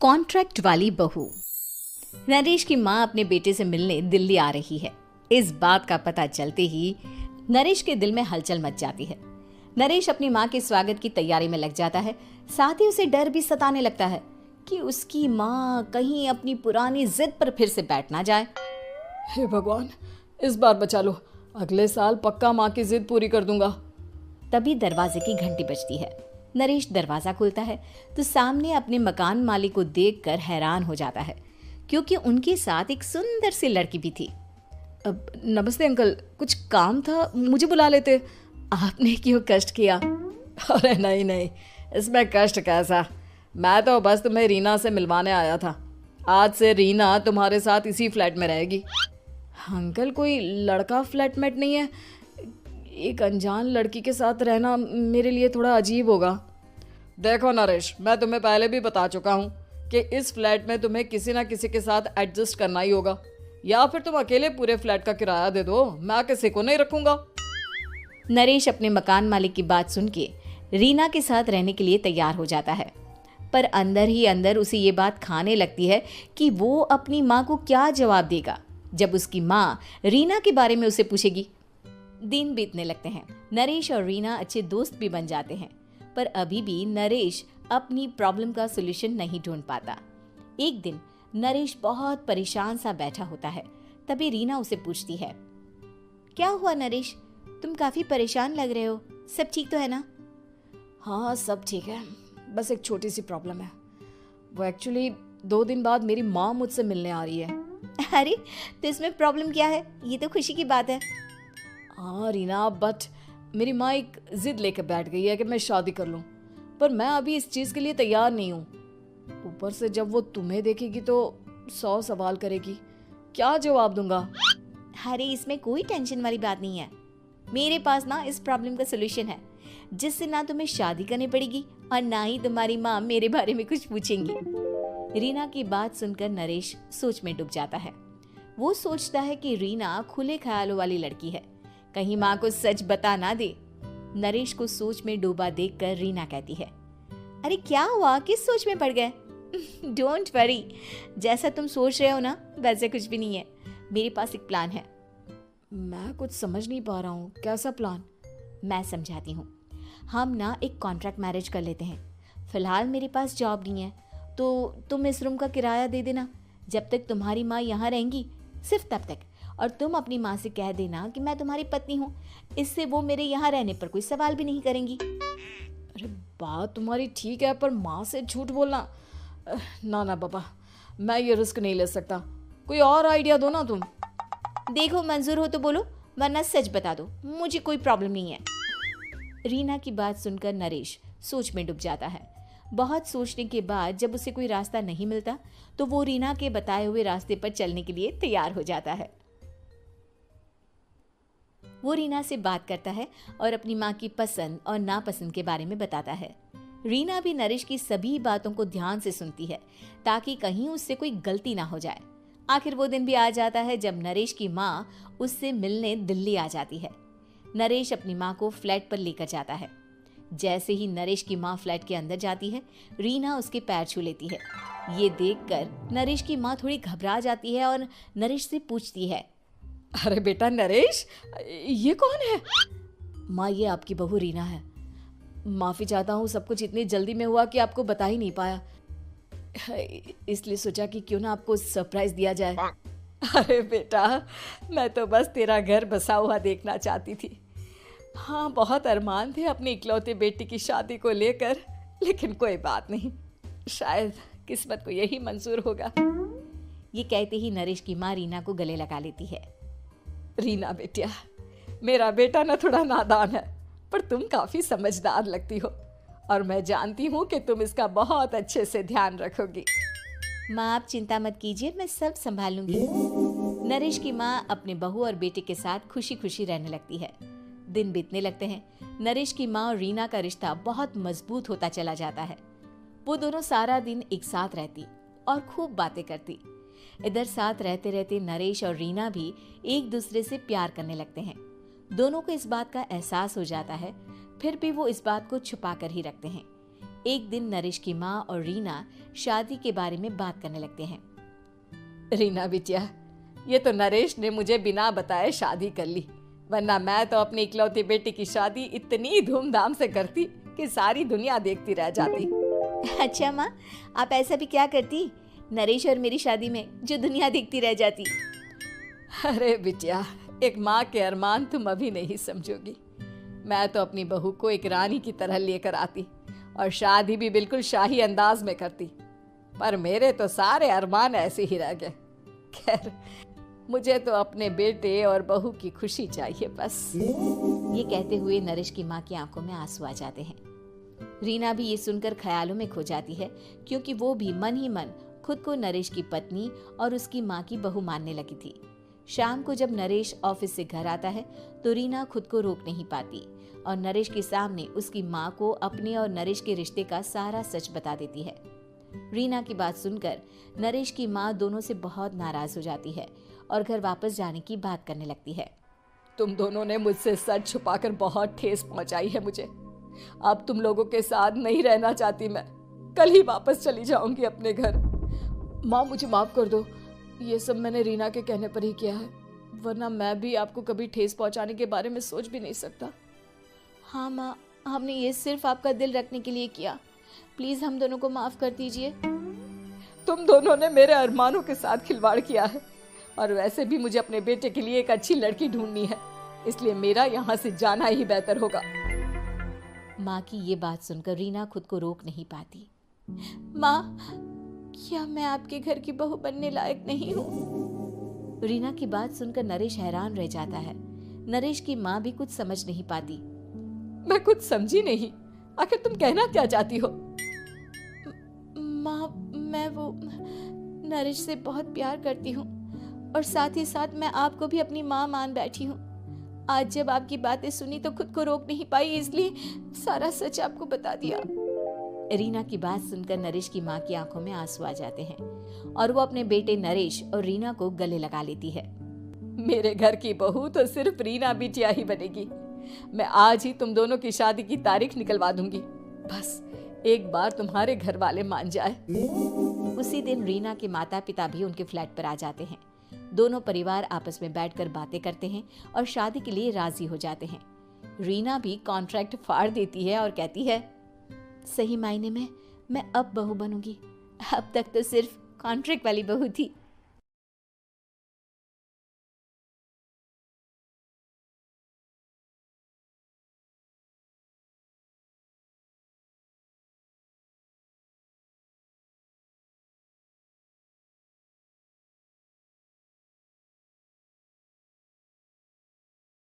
Contract वाली बहू। नरेश की माँ अपने बेटे से मिलने दिल्ली आ रही है। इस बात का पता चलते ही नरेश के दिल में हलचल मच जाती है। नरेश अपनी माँ के स्वागत की तैयारी में लग जाता है। साथ ही उसे डर भी सताने लगता है कि उसकी माँ कहीं अपनी पुरानी जिद पर फिर से बैठ ना जाए। हे भगवान, इस बार बचा लो, अगले साल पक्का माँ की जिद पूरी कर दूंगा। तभी दरवाजे की घंटी बजती है। नरेश दरवाजा खोलता है तो सामने अपने मकान मालिक को देखकर हैरान हो जाता है, क्योंकि उनके साथ एक सुंदर सी लड़की भी थी। अब नमस्ते अंकल, कुछ काम था, मुझे बुला लेते। आपने क्यों कष्ट किया? अरे नहीं नहीं, इसमें कष्ट कैसा, मैं तो बस तुम्हें रीना से मिलवाने आया था। आज से रीना तुम्हारे साथ इसी फ्लैट में रहेगी। अंकल, कोई लड़का फ्लैटमेट नहीं है? एक अनजान लड़की के साथ रहना मेरे लिए थोड़ा अजीब होगा। देखो नरेश, मैं तुम्हें पहले भी बता चुका हूँ कि इस फ्लैट में तुम्हें किसी ना किसी के साथ एडजस्ट करना ही होगा, या फिर तुम अकेले पूरे फ्लैट का किराया दे दो, मैं किसी को नहीं रखूंगा। नरेश अपने मकान मालिक की बात सुन के रीना के साथ रहने के लिए तैयार हो जाता है, पर अंदर ही अंदर उसे ये बात खाने लगती है कि वो अपनी माँ को क्या जवाब देगा जब उसकी माँ रीना के बारे में उसे पूछेगी। दिन बीतने लगते हैं। नरेश और रीना अच्छे दोस्त भी बन जाते हैं, पर अभी भी नरेश अपनी प्रॉब्लम का सॉल्यूशन नहीं ढूंढ पाता। एक दिन नरेश बहुत परेशान सा बैठा होता है। तभी रीना उसे पूछती है, क्या हुआ नरेश, तुम काफी परेशान लग रहे हो, सब ठीक तो है ना? हाँ सब ठीक है, बस एक छोटी सी प्रॉब्लम है। वो एक्चुअली 2 दिन बाद मेरी माँ मुझसे मिलने आ रही है। अरे तो इसमें प्रॉब्लम क्या है, ये तो खुशी की बात है। हाँ रीना, बट मेरी माँ एक जिद लेकर बैठ गई है कि मैं शादी कर लूँ, पर मैं अभी इस चीज़ के लिए तैयार नहीं हूँ। ऊपर से जब वो तुम्हें देखेगी तो 100 सवाल करेगी, क्या जवाब दूंगा? अरे इसमें कोई टेंशन वाली बात नहीं है। मेरे पास ना इस प्रॉब्लम का सलूशन है, जिससे ना तुम्हें शादी करनी पड़ेगी और ना ही तुम्हारी माँ मेरे बारे में कुछ पूछेंगी। रीना की बात सुनकर नरेश सोच में डूब जाता है। वो सोचता है कि रीना खुले ख्यालों वाली लड़की है, कहीं माँ को सच बता ना दे। नरेश को सोच में डूबा देखकर रीना कहती है, अरे क्या हुआ, किस सोच में पड़ गए? डोंट वरी, जैसा तुम सोच रहे हो ना वैसे कुछ भी नहीं है। मेरे पास एक प्लान है। मैं कुछ समझ नहीं पा रहा हूँ, कैसा प्लान? मैं समझाती हूँ। हम ना एक कॉन्ट्रैक्ट मैरिज कर लेते हैं। फिलहाल मेरे पास जॉब नहीं है, तो तुम इस रूम का किराया दे देना जब तक तुम्हारी माँ यहाँ रहेंगी, सिर्फ तब तक। और तुम अपनी माँ से कह देना कि मैं तुम्हारी पत्नी हूँ, इससे वो मेरे यहाँ रहने पर कोई सवाल भी नहीं करेंगी। अरे बात तुम्हारी ठीक है, पर माँ से झूठ बोलना, ना ना बाबा, मैं ये रिस्क नहीं ले सकता। कोई और आइडिया दो ना तुम। देखो मंजूर हो तो बोलो, वरना सच बता दो, मुझे कोई प्रॉब्लम नहीं है। रीना की बात सुनकर नरेश सोच में डूब जाता है। बहुत सोचने के बाद जब उसे कोई रास्ता नहीं मिलता तो वो रीना के बताए हुए रास्ते पर चलने के लिए तैयार हो जाता है। वो रीना से बात करता है और अपनी माँ की पसंद और नापसंद के बारे में बताता है। रीना भी नरेश की सभी बातों को ध्यान से सुनती है, ताकि कहीं उससे कोई गलती ना हो जाए। आखिर वो दिन भी आ जाता है जब नरेश की माँ उससे मिलने दिल्ली आ जाती है। नरेश अपनी माँ को फ्लैट पर लेकर जाता है। जैसे ही नरेश की माँ फ्लैट के अंदर जाती है, रीना उसके पैर छू लेती है। ये देखकर नरेश की माँ थोड़ी घबरा जाती है और नरेश से पूछती है, अरे बेटा नरेश, ये कौन है? माँ, ये आपकी बहू रीना है। माफ़ी चाहता हूँ, सब कुछ इतनी जल्दी में हुआ कि आपको बता ही नहीं पाया, इसलिए सोचा कि क्यों ना आपको सरप्राइज दिया जाए। अरे बेटा, मैं तो बस तेरा घर बसा हुआ देखना चाहती थी। हाँ, बहुत अरमान थे अपनी इकलौते बेटी की शादी को लेकर, लेकिन कोई बात नहीं, शायद किस्मत को यही मंजूर होगा। ये कहते ही नरेश की माँ रीना को गले लगा लेती है। रीना बेटिया, मेरा बेटा ना थोड़ा नादान है, पर तुम काफ़ी समझदार लगती हो, और मैं जानती हूँ कि तुम इसका बहुत अच्छे से ध्यान रखोगी। माँ आप चिंता मत कीजिए, मैं सब संभाल लूंगी। नरेश की माँ अपने बहू और बेटे के साथ खुशी खुशी रहने लगती है। दिन बीतने लगते हैं। नरेश की माँ और रीना का रिश्ता बहुत मजबूत होता चला जाता है। वो दोनों सारा दिन एक साथ रहती और खूब बातें करती। इधर साथ रहते रहते नरेश और रीना भी एक दूसरे से प्यार करने लगते हैं। दोनों को इस बात का एहसास हो जाता है, फिर भी वो इस बात को छुपा कर ही रखते हैं, एक दिन नरेश की माँ और रीना शादी के बारे में बात करने लगते हैं। रीना बिटिया, ये तो नरेश ने मुझे बिना बताए शादी कर ली, वरना मैं तो अपनी इकलौती बेटी की शादी इतनी धूमधाम से करती कि सारी दुनिया देखती रह जाती। अच्छा माँ, आप ऐसा भी क्या करती नरेश और मेरी शादी में जो दुनिया देखती रह जाती? अरे बिटिया, एक माँ के अरमान तुम अभी नहीं समझोगी। मैं तो अपनी बहू को एक रानी की तरह लेकर आती और शादी भी बिल्कुल शाही अंदाज में करती, पर मेरे तो सारे अरमान ऐसे ही रह गए। खैर, मुझे तो अपने बेटे और बहू की खुशी चाहिए बस। ये कहते हुए नरेश की माँ की आंखों में आंसू आ जाते हैं। रीना भी ये सुनकर ख्यालों में खो जाती है, क्योंकि वो भी मन ही मन खुद को नरेश की पत्नी और उसकी माँ की बहू मानने लगी थी। शाम को जब नरेश ऑफिस से घर आता है तो रीना खुद को रोक नहीं पाती और नरेश के सामने उसकी माँ को अपने और नरेश के रिश्ते का सारा सच बता देती है। रीना की बात सुनकर नरेश की माँ दोनों से बहुत नाराज हो जाती है और घर वापस जाने की बात करने लगती है। तुम दोनों ने मुझसे सच छुपाकर बहुत ठेस पहुंचाई है मुझे। अब तुम लोगों के साथ नहीं रहना चाहती मैं, कल ही वापस चली जाऊंगी अपने घर। माँ, मुझे माफ कर दो, ये सब मैंने रीना के कहने पर ही किया है, वरना मैं भी आपको कभी ठेस पहुंचाने के बारे में सोच भी नहीं सकता। हाँ माँ, हमने ये सिर्फ आपका दिल रखने के लिए किया, प्लीज हम दोनों को माफ कर दीजिए। तुम दोनों ने मेरे अरमानों के साथ खिलवाड़ किया है, और वैसे भी मुझे अपने बेटे के लिए एक अच्छी लड़की ढूंढनी है, इसलिए मेरा यहाँ से जाना ही बेहतर होगा। माँ की ये बात सुनकर रीना खुद को रोक नहीं पाती। माँ, क्या मैं आपके घर की बहू बनने लायक नहीं हूँ? रीना की बात सुनकर नरेश हैरान रह जाता है। नरेश की माँ भी कुछ समझ नहीं पाती। मैं कुछ समझी नहीं, आखिर तुम कहना क्या चाहती हो? माँ, मैं वो नरेश से बहुत प्यार करती हूँ और साथ ही साथ मैं आपको भी अपनी माँ मान बैठी हूँ। आज जब आपकी बातें सुनी तो खुद को रोक नहीं पाई, इसलिए सारा सच आपको बता दिया। रीना की बात सुनकर नरेश की माँ की आंखों में आंसू आ जाते हैं और वो अपने बेटे नरेश और रीना को गले लगा लेती है। मेरे घर की बहू तो सिर्फ रीना बिटिया ही बनेगी। मैं आज ही तुम दोनों की शादी की तारीख निकलवा दूंगी, बस एक बार तुम्हारे घर वाले मान जाए। उसी दिन रीना के माता पिता भी उनके फ्लैट पर आ जाते हैं। दोनों परिवार आपस में बैठकर बातें करते हैं और शादी के लिए राजी हो जाते हैं। रीना भी कॉन्ट्रैक्ट फाड़ देती है और कहती है, सही मायने में मैं अब बहू बनूंगी, अब तक तो सिर्फ कॉन्ट्रैक्ट वाली बहू थी।